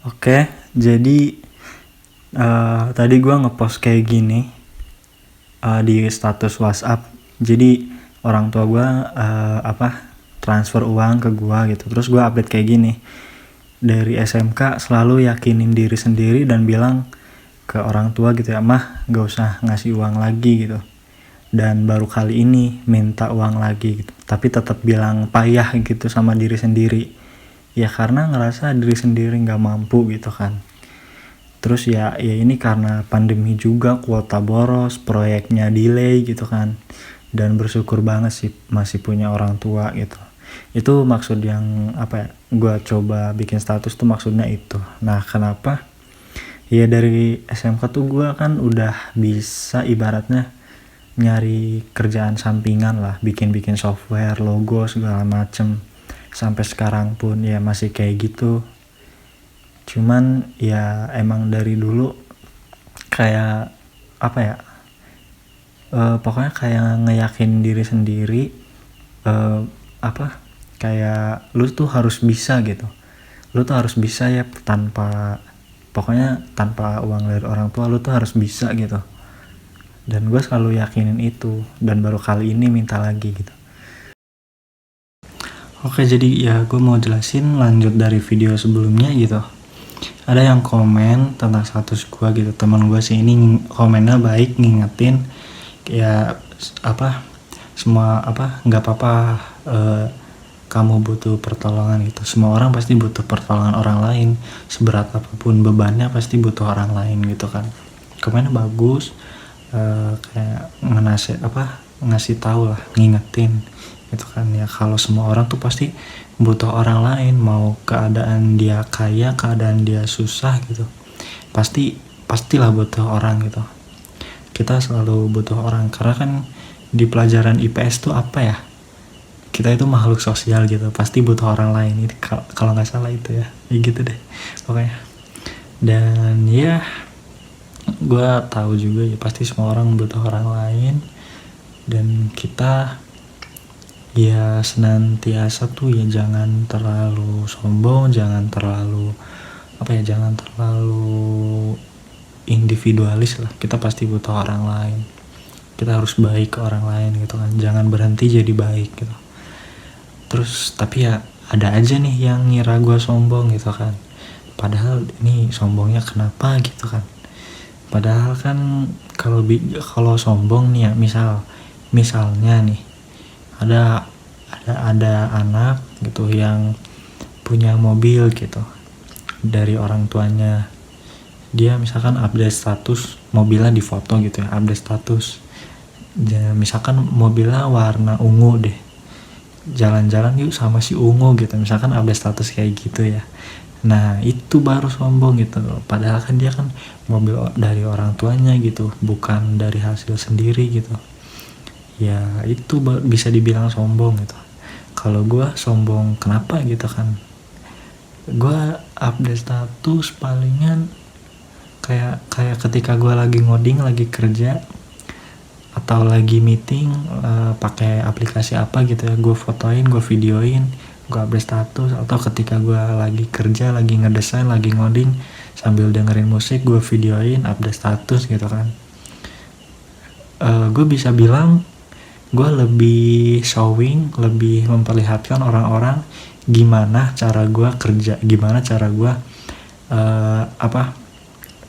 Oke, jadi tadi gue ngepost kayak gini di status WhatsApp. Jadi orang tua gue transfer uang ke gue gitu. Terus gue update kayak gini. Dari SMK selalu yakinin diri sendiri dan bilang ke orang tua gitu ya, mah gak usah ngasih uang lagi gitu. Dan baru kali ini minta uang lagi gitu. Tapi tetap bilang payah gitu sama diri sendiri. Ya karena ngerasa diri sendiri gak mampu gitu kan. Terus ya ini karena pandemi juga, kuota boros, proyeknya delay gitu kan. Dan bersyukur banget sih masih punya orang tua gitu. Itu maksud yang gue coba bikin status tuh maksudnya itu. Nah kenapa? Ya dari SMK tuh gue kan udah bisa ibaratnya nyari kerjaan sampingan lah, bikin software, logo segala macem. Sampai sekarang pun ya masih kayak gitu. Cuman ya emang dari dulu kayak pokoknya kayak ngeyakin diri sendiri, kayak lu tuh harus bisa gitu. Lu tuh harus bisa ya tanpa uang dari orang tua, lu tuh harus bisa gitu. Dan gue selalu yakinin itu, dan baru kali ini minta lagi gitu. Oke, jadi ya gue mau jelasin lanjut dari video sebelumnya gitu. Ada yang komen tentang status gue gitu, teman gue sih ini komennya baik, ngingetin ya semua nggak apa-apa, kamu butuh pertolongan gitu. Semua orang pasti butuh pertolongan orang lain, seberat apapun bebannya pasti butuh orang lain gitu kan. Komennya bagus, kayak ngasih tahu lah, ngingetin gitu kan ya, kalau semua orang tuh pasti butuh orang lain, mau keadaan dia kaya, keadaan dia susah gitu, pastilah butuh orang gitu. Kita selalu butuh orang karena kan di pelajaran IPS tuh kita itu makhluk sosial gitu, pasti butuh orang lain. Ini kalau nggak salah itu ya gitu deh pokoknya. Dan ya gue tahu juga ya pasti semua orang butuh orang lain, dan kita ya senantiasa tuh ya jangan terlalu sombong, jangan terlalu individualis lah. Kita pasti butuh orang lain, kita harus baik ke orang lain gitu kan, jangan berhenti jadi baik gitu. Terus tapi ya ada aja nih yang ngira gue sombong gitu kan, padahal ini sombongnya kenapa gitu kan. Padahal kan kalau sombong nih ya, misalnya nih ada anak gitu yang punya mobil gitu dari orang tuanya. Dia misalkan update status mobilnya di foto gitu ya, update status ya, misalkan mobilnya warna ungu deh, jalan-jalan yuk sama si ungu gitu, misalkan update status kayak gitu ya. Nah itu baru sombong gitu, padahal kan dia kan mobil dari orang tuanya gitu, bukan dari hasil sendiri gitu. Ya itu bisa dibilang sombong gitu. Kalau gue sombong kenapa gitu kan, gue update status palingan kayak ketika gue lagi ngoding, lagi kerja atau lagi meeting, pakai aplikasi apa gitu ya, gue fotoin, gue videoin, gue update status. Atau ketika gue lagi kerja, lagi ngedesain, lagi ngoding sambil dengerin musik, gue videoin, update status gitu kan. Gue bisa bilang gue lebih showing, lebih memperlihatkan orang-orang gimana cara gue kerja, gimana cara gue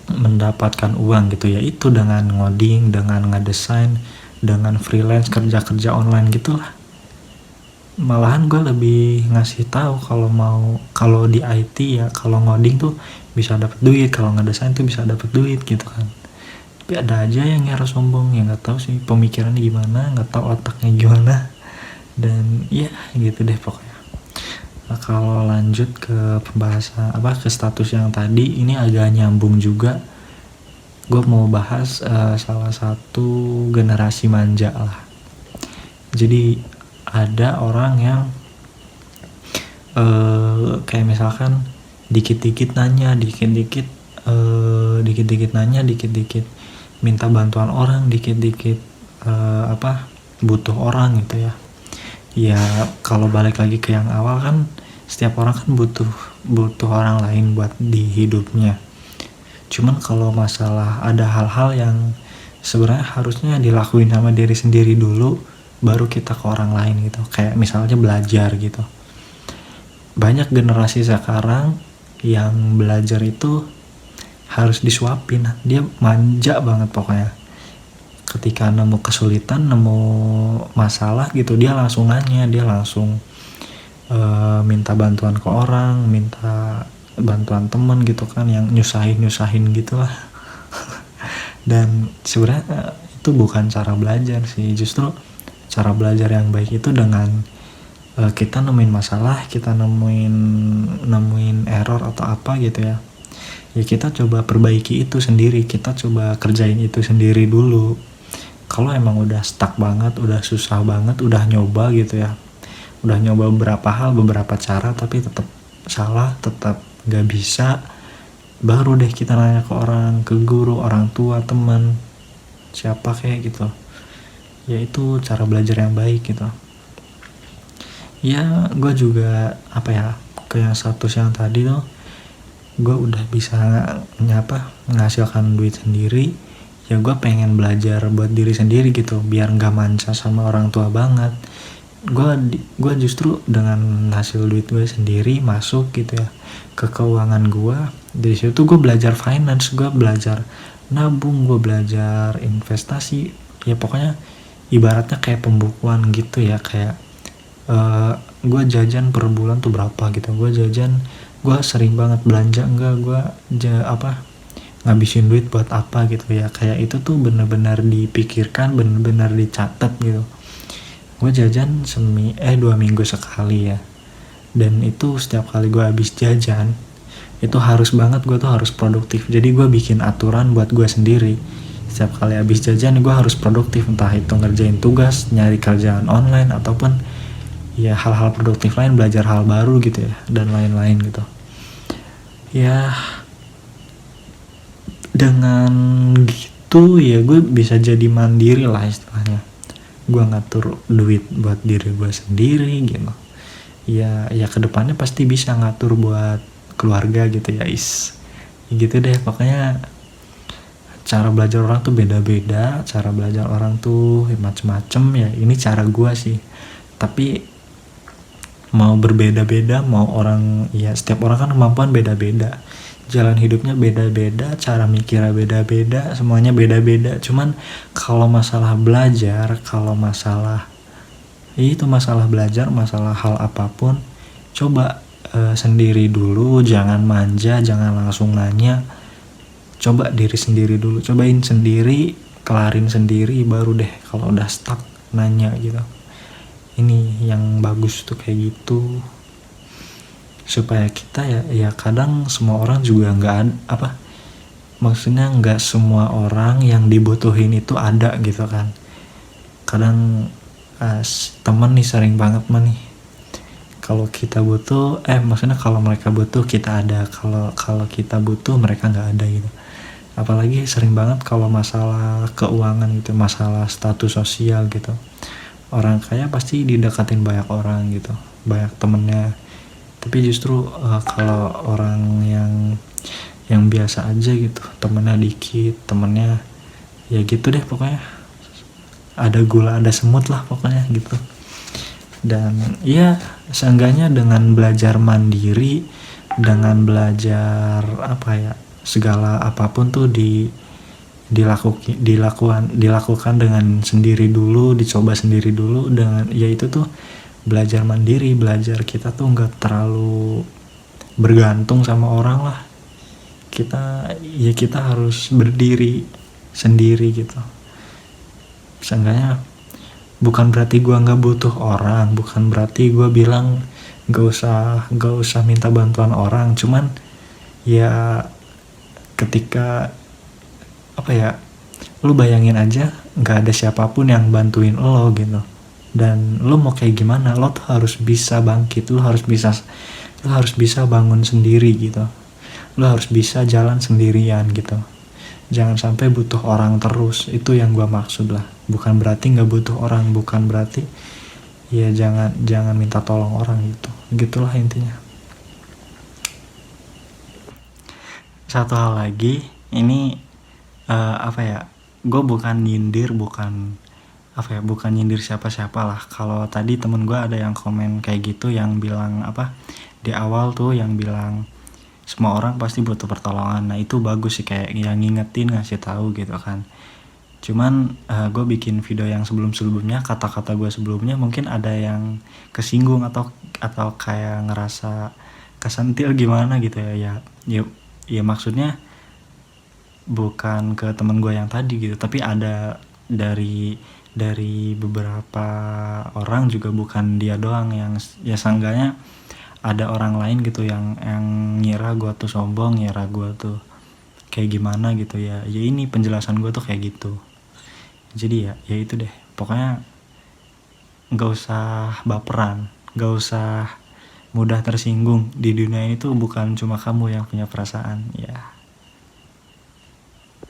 mendapatkan uang gitu ya, itu dengan ngoding, dengan ngedesain, dengan freelance, kerja online gitulah. Malahan gue lebih ngasih tahu kalau di IT ya, kalau ngoding tuh bisa dapat duit, kalau ngedesain tuh bisa dapat duit gitu kan. Tapi ada aja yang ngira sombong, ya nggak tahu sih pemikirannya gimana, nggak tahu otaknya gimana, dan ya gitu deh pokoknya. Nah, kalau lanjut ke pembahasan ke status yang tadi, ini agak nyambung juga. Gue mau bahas salah satu generasi manja lah. Jadi ada orang yang kayak misalkan dikit-dikit nanya, dikit-dikit nanya, dikit-dikit minta bantuan orang, dikit-dikit butuh orang gitu ya. Ya kalau balik lagi ke yang awal kan, Setiap orang kan butuh butuh orang lain buat di hidupnya. Cuman kalau masalah ada hal-hal yang sebenarnya harusnya dilakuin sama diri sendiri dulu, baru kita ke orang lain gitu. Kayak misalnya belajar gitu. Banyak generasi sekarang yang belajar itu harus disuapin. Dia manja banget pokoknya. Ketika nemu kesulitan, nemu masalah gitu, dia langsung nanya, dia langsung minta bantuan ke orang, minta bantuan temen gitu kan, yang nyusahin gitu lah. Dan sebenarnya itu bukan cara belajar sih, justru cara belajar yang baik itu dengan kita nemuin masalah, kita nemuin error atau apa gitu ya, ya kita coba perbaiki itu sendiri, kita coba kerjain itu sendiri dulu. Kalau emang udah stuck banget, udah susah banget, udah nyoba gitu ya, udah nyoba beberapa hal, beberapa cara tapi tetap salah, tetap gak bisa, baru deh kita nanya ke orang, ke guru, orang tua, teman, siapa kayak gitu. Ya itu cara belajar yang baik gitu. Ya gue juga apa ya, ke yang status yang tadi tuh, gue udah bisa menghasilkan duit sendiri. Ya gue pengen belajar buat diri sendiri gitu, biar gak manca sama orang tua banget. Gue justru dengan hasil duit gue sendiri masuk gitu ya ke keuangan gue. Dari situ gue belajar finance, gue belajar nabung, gue belajar investasi. Ya pokoknya ibaratnya kayak pembukuan gitu ya, kayak gue jajan per bulan tuh berapa gitu. Gue sering banget belanja enggak, gue ngabisin duit buat apa gitu ya. Kayak itu tuh benar-benar dipikirkan, benar-benar dicatat gitu. Gue jajan 2 minggu sekali ya, dan itu setiap kali gue habis jajan itu harus banget, gue tuh harus produktif. Jadi gue bikin aturan buat gue sendiri, setiap kali habis jajan gue harus produktif, entah itu ngerjain tugas, nyari kerjaan online, ataupun ya hal-hal produktif lain, belajar hal baru gitu ya, dan lain-lain gitu ya. Dengan gitu ya gue bisa jadi mandiri lah istilahnya. Gue ngatur duit buat diri gue sendiri gitu. Ya kedepannya pasti bisa ngatur buat keluarga gitu ya gitu deh. Pokoknya cara belajar orang tuh beda-beda, cara belajar orang tuh macem-macem ya. Ini cara gue sih, tapi mau berbeda-beda, mau orang ya, setiap orang kan kemampuan beda-beda, jalan hidupnya beda-beda, cara mikirnya beda-beda, semuanya beda-beda. Cuman kalau masalah belajar, kalau masalah belajar, masalah hal apapun, coba sendiri dulu, jangan manja, jangan langsung nanya. Coba diri sendiri dulu, cobain sendiri, kelarin sendiri, baru deh kalau udah stuck nanya gitu. Ini yang bagus tuh kayak gitu, supaya kita ya kadang semua orang juga maksudnya nggak semua orang yang dibutuhin itu ada gitu kan. Kadang temen nih sering banget nih, kalau kita butuh maksudnya kalau mereka butuh kita ada, kalau kita butuh mereka nggak ada gitu. Apalagi sering banget kalau masalah keuangan gitu, masalah status sosial gitu. Orang kaya pasti didekatin banyak orang gitu, banyak temennya. Tapi justru kalau orang yang biasa aja gitu, temennya dikit, temennya ya gitu deh pokoknya, ada gula ada semut lah pokoknya gitu. Dan ya seenggaknya dengan belajar mandiri, dengan belajar segala apapun tuh dilakukan dengan sendiri dulu, dicoba sendiri dulu, dengan ya itu tuh belajar mandiri, belajar kita tuh nggak terlalu bergantung sama orang lah. Kita harus berdiri sendiri gitu. Seenggaknya bukan berarti gue nggak butuh orang, bukan berarti gue bilang nggak usah minta bantuan orang. Cuman ya ketika lu bayangin aja nggak ada siapapun yang bantuin lo gitu, dan lo mau kayak gimana, lo tuh harus bisa bangkit, lo harus bisa bangun sendiri gitu, lo harus bisa jalan sendirian gitu. Jangan sampai butuh orang terus, itu yang gue maksud lah. Bukan berarti nggak butuh orang, bukan berarti ya jangan minta tolong orang gitu, gitulah intinya. Satu hal lagi, ini apa ya, gue bukan nyindir, bukan nyindir siapa-siapa lah. Kalau tadi temen gue ada yang komen kayak gitu, yang bilang apa, di awal tuh yang bilang semua orang pasti butuh pertolongan. Nah itu bagus sih, kayak yang ngingetin, ngasih tahu gitu kan. Cuman gue bikin video yang sebelumnya, kata-kata gue sebelumnya mungkin ada yang kesinggung atau kayak ngerasa kesentil gimana gitu ya maksudnya bukan ke temen gue yang tadi gitu, tapi ada dari beberapa orang juga, bukan dia doang yang ya seenggaknya ada orang lain gitu yang ngira gue tuh sombong, ngira gue tuh kayak gimana gitu ya ini penjelasan gue tuh kayak gitu. Jadi ya itu deh, pokoknya nggak usah baperan, nggak usah mudah tersinggung. Di dunia ini tuh bukan cuma kamu yang punya perasaan ya.